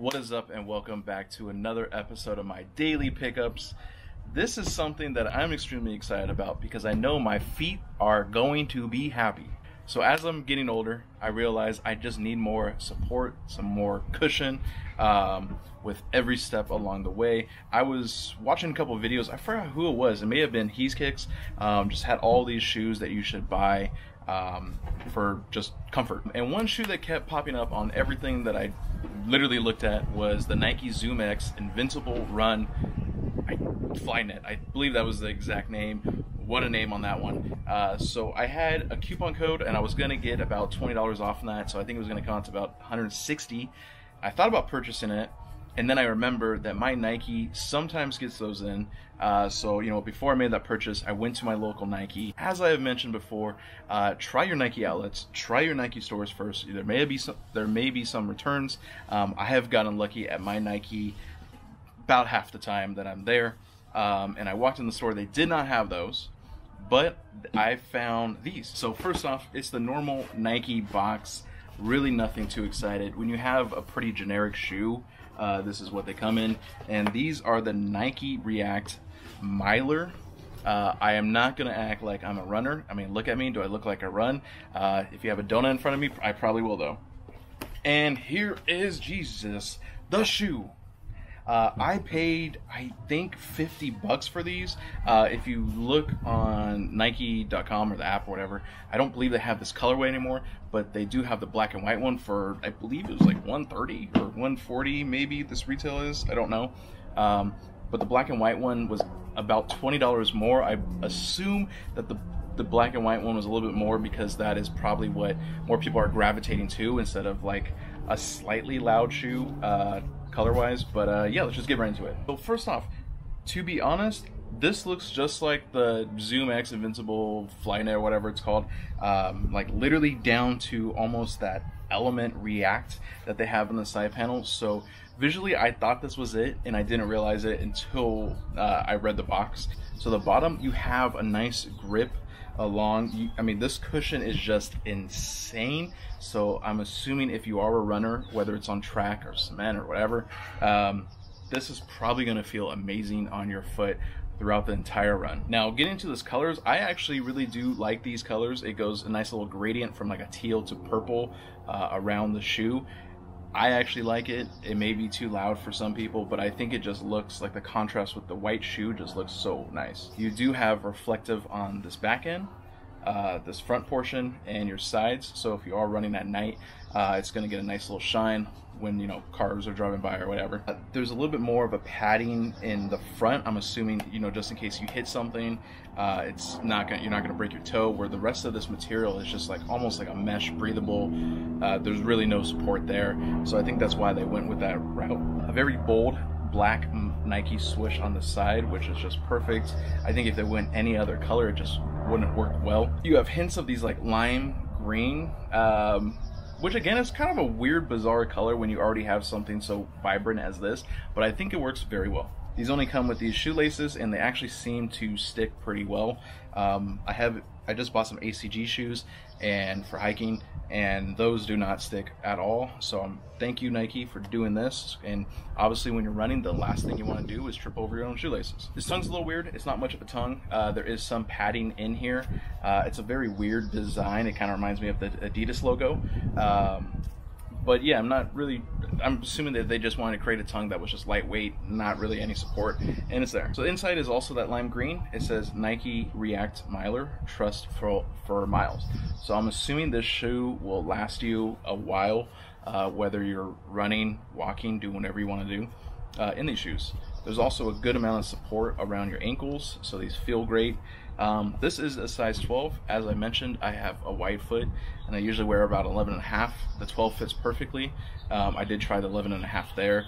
What is up, and welcome back to another episode of my daily pickups. This is something that I'm extremely excited about because I know my feet are going to be happy. So as I'm getting older, I realize I just need more support, some more cushion with every step along the way. I was watching a couple of videos, I forgot who it was, it may have been HesKicks, just had all these shoes that you should buy for just comfort. And one shoe that kept popping up on everything that I literally looked at was the Nike Zoom X Invincible Run Flynet. I believe that was the exact name. What a name on that one. So I had a coupon code and I was gonna get about $20 off on that, so I think it was gonna come out to about $160. I thought about purchasing it, and then I remembered that my Nike sometimes gets those in. So, you know, before I made that purchase, I went to my local Nike. As I have mentioned before, try your Nike outlets, try your Nike stores first. There may be some returns. I have gotten lucky at my Nike about half the time that I'm there. And I walked in the store, they did not have those, but I found these. So first off, it's the normal Nike box, really nothing too excited. When you have a pretty generic shoe, this is what they come in, and these are the Nike React Miler. I am not gonna act like I'm a runner. I mean, look at me, do I look like I run? If you have a donut in front of me, I probably will though. And here is Jesus, the shoe. I paid, I think, 50 bucks for these. If you look on Nike.com or the app or whatever, I don't believe they have this colorway anymore, but they do have the black and white one for, I believe it was like $130 or $140 maybe this retail is, I don't know. But the black and white one was about $20 more. I assume that the black and white one was a little bit more because that is probably what more people are gravitating to instead of like a slightly loud shoe color-wise. But yeah, let's just get right into it. So first off, to be honest, this looks just like the Zoom X Invincible Flynet or whatever it's called, like literally down to almost that element React that they have on the side panel. So visually I thought this was it, and I didn't realize it until I read the box. So the bottom, you have a nice grip along. I mean, this cushion is just insane. So I'm assuming if you are a runner, whether it's on track or cement or whatever, this is probably going to feel amazing on your foot throughout the entire run. Now, getting into this colors, I actually really do like these colors. It goes a nice little gradient from like a teal to purple around the shoe. I actually like it. It may be too loud for some people, but I think it just looks like the contrast with the white shoe just looks so nice. You do have reflective on this back end, this front portion, and your sides. So if you are running at night, it's going to get a nice little shine when, you know, cars are driving by or whatever. There's a little bit more of a padding in the front. I'm assuming, you know, just in case you hit something, you're not gonna break your toe, where the rest of this material is just like almost like a mesh, breathable. There's really no support there. So I think that's why they went with that route. A very bold black Nike swoosh on the side, which is just perfect. I think if they went any other color, it just wouldn't work well. You have hints of these like lime green, which again is kind of a weird, bizarre color when you already have something so vibrant as this, but I think it works very well. These only come with these shoelaces, and they actually seem to stick pretty well. I just bought some ACG shoes and for hiking, and those do not stick at all. So thank you, Nike, for doing this. And obviously when you're running, the last thing you want to do is trip over your own shoelaces. This tongue's a little weird. It's not much of a tongue. There is some padding in here. It's a very weird design. It kind of reminds me of the Adidas logo. But yeah, I'm assuming that they just wanted to create a tongue that was just lightweight, not really any support, and it's there. So inside is also that lime green. It says Nike React Miler, trust for miles. So I'm assuming this shoe will last you a while, whether you're running, walking, doing whatever you want to do in these shoes. There's also a good amount of support around your ankles, so these feel great. This is a size 12. As I mentioned, I have a wide foot, and I usually wear about 11.5. The 12 fits perfectly. I did try the 11.5 there.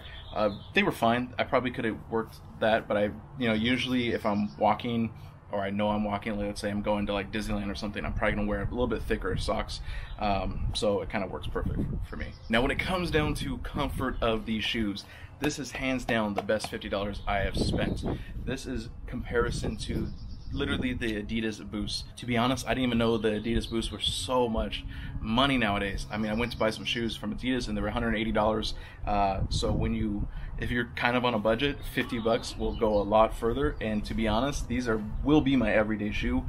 They were fine. I probably could have worked that, but usually if I'm walking, or I know I'm walking, let's say I'm going to like Disneyland or something, I'm probably gonna wear a little bit thicker socks. So it kind of works perfect for me. Now, when it comes down to comfort of these shoes, this is hands down the best $50 I have spent. This is comparison to literally the Adidas Boost. To be honest, I didn't even know the Adidas Boost were so much money nowadays. I mean, I went to buy some shoes from Adidas and they were $180. So if you're kind of on a budget, 50 bucks will go a lot further. And to be honest, these will be my everyday shoe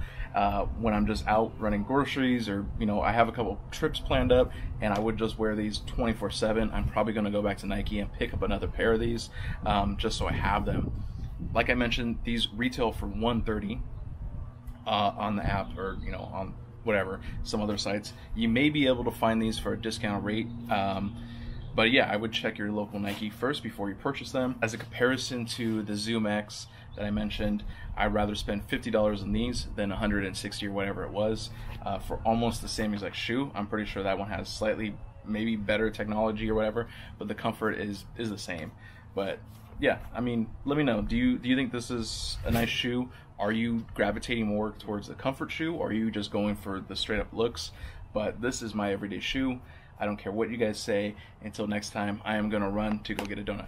when I'm just out running groceries, or I have a couple trips planned up and I would just wear these 24/7. I'm probably going to go back to Nike and pick up another pair of these just so I have them. Like I mentioned, these retail for $130 on the app, or on whatever, some other sites. You may be able to find these for a discount rate, but yeah, I would check your local Nike first before you purchase them. As a comparison to the Zoom X that I mentioned, I'd rather spend $50 on these than $160 or whatever it was for almost the same exact shoe. I'm pretty sure that one has slightly maybe better technology or whatever, but the comfort is the same. But yeah, I mean, let me know. Do you think this is a nice shoe? Are you gravitating more towards the comfort shoe, or are you just going for the straight up looks? But this is my everyday shoe. I don't care what you guys say. Until next time, I am gonna run to go get a donut.